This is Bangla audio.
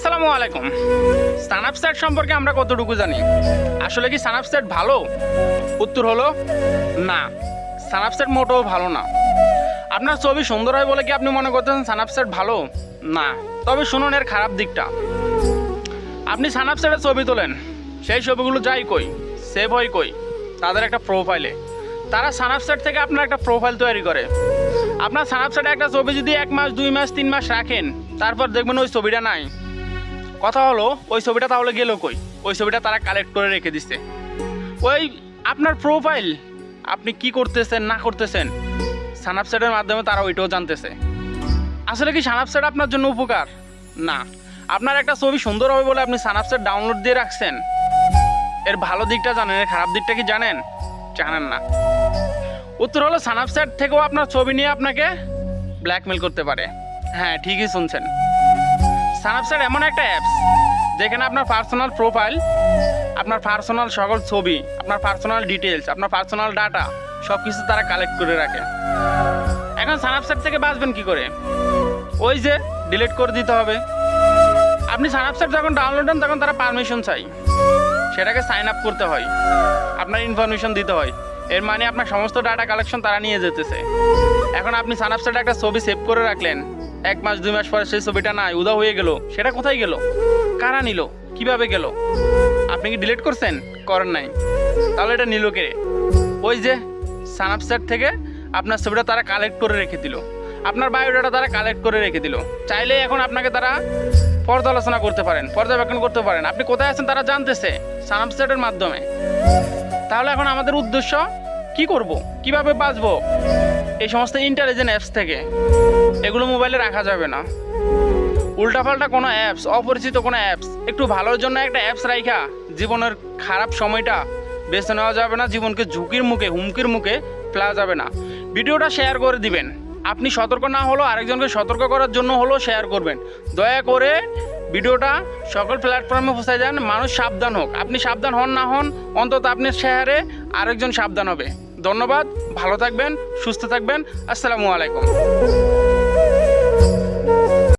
আসসালামু আলাইকুম। স্ন্যাপচ্যাট সম্পর্কে আমরা কতটুকু জানি? আসলে কি স্ন্যাপচ্যাট ভালো? উত্তর হলো না, স্ন্যাপচ্যাট মোটেও ভালো না। আপনার ছবি সুন্দর হয় বলে কি আপনি মনে করতেছেন স্ন্যাপচ্যাট ভালো? না। তবে শুনুন এর খারাপ দিকটা। আপনি স্ন্যাপচ্যাটে ছবি তোলেন, সেই ছবিগুলো যাই কই, সেভ হয় কই, তাদের একটা প্রোফাইলে। তারা স্ন্যাপচ্যাট থেকে আপনার একটা প্রোফাইল তৈরি করে। আপনার স্ন্যাপচ্যাটে একটা ছবি যদি 1 মাস 2 মাস 3 মাস রাখেন, তারপর দেখবেন ওই ছবিটা নাই। কথা হলো ওই ছবিটা তাহলে গেল কই? ওই ছবিটা তারা কালেক্ট করে রেখে দিচ্ছে। ওই আপনার প্রোফাইল আপনি কি করতেছেন না করতেছেন স্ন্যাপচ্যাটের মাধ্যমে তারা ওইটাও জানতেছে। আসলে কি স্ন্যাপচ্যাট আপনার জন্য উপকার? না। আপনার একটা ছবি সুন্দর হবে বলে আপনি স্ন্যাপচ্যাট ডাউনলোড দিয়ে রাখছেন, এর ভালো দিকটা জানেন, এর খারাপ দিকটা কি জানেন? জানেন না। উত্তর হলো স্ন্যাপচ্যাট থেকেও আপনার ছবি নিয়ে আপনাকে ব্ল্যাকমেল করতে পারে। হ্যাঁ, ঠিকই শুনছেন। স্ন্যাপচ্যাট এমন একটা অ্যাপস যেখানে আপনার পার্সোনাল প্রোফাইল, আপনার পার্সোনাল সকল ছবি, আপনার পার্সোনাল ডিটেলস, আপনার পার্সোনাল ডাটা সব কিছু তারা কালেক্ট করে রাখে। এখন স্ন্যাপচ্যাট থেকে বাঁচবেন কি করে? ওই যে ডিলিট করে দিতে হবে। আপনি স্ন্যাপচ্যাট যখন ডাউনলোড দেন তখন তারা পারমিশন চাই, সেটাকে সাইন আপ করতে হয়, আপনার ইনফরমেশন দিতে হয়। এর মানে আপনার সমস্ত ডাটা কালেকশন তারা নিয়ে যেতেছে। এখন আপনি স্ন্যাপচ্যাটে একটা ছবি সেভ করে রাখলেন, 1 মাস 2 মাস পরে সেই ছবিটা নাই, উধাও হয়ে গেল। সেটা কোথায় গেল? কারা নিল? কিভাবে গেল? আপনি কি ডিলিট করছেন? করেন নাই। তাহলে এটা নিল কে? ওই যে স্ন্যাপচ্যাট থেকে আপনার ছবিটা তারা কালেক্ট করে রেখে দিল, আপনার বায়োডাটা তারা কালেক্ট করে রেখে দিল। চাইলে এখন আপনাকে তারা পর্যালোচনা করতে পারেন, পর্যবেক্ষণ করতে পারেন, আপনি কোথায় আছেন তারা জানতেছে স্ন্যাপচ্যাটের মাধ্যমে। তাহলে এখন আমাদের উদ্দেশ্য কি করব, কিভাবে বাঁচবো এই সমস্ত ইন্টেলিজেন্ট অ্যাপস থেকে? এগুলো মোবাইলে রাখা যাবে না। উল্টাপাল্টা কোনো অ্যাপস, অপরিচিত কোনো অ্যাপস, একটু ভালোর জন্য একটা অ্যাপস রাখা জীবনের খারাপ সময়টা বেছে নেওয়া যাবে না। জীবনকে ঝুঁকির মুখে, হুমকির মুখে ফেলা যাবে না। ভিডিওটা শেয়ার করে দিবেন। আপনি সতর্ক না হলেও আরেকজনকে সতর্ক করার জন্য হলেও শেয়ার করবেন। দয়া করে ভিডিওটা সকল প্ল্যাটফর্মে পৌঁছে যান, মানুষ সাবধান হোক। আপনি সাবধান হন না হন, অন্তত আপনার শেয়ারে আরেকজন সাবধান হবে। ধন্যবাদ, ভালো থাকবেন, সুস্থ থাকবেন। আসসালামু আলাইকুম।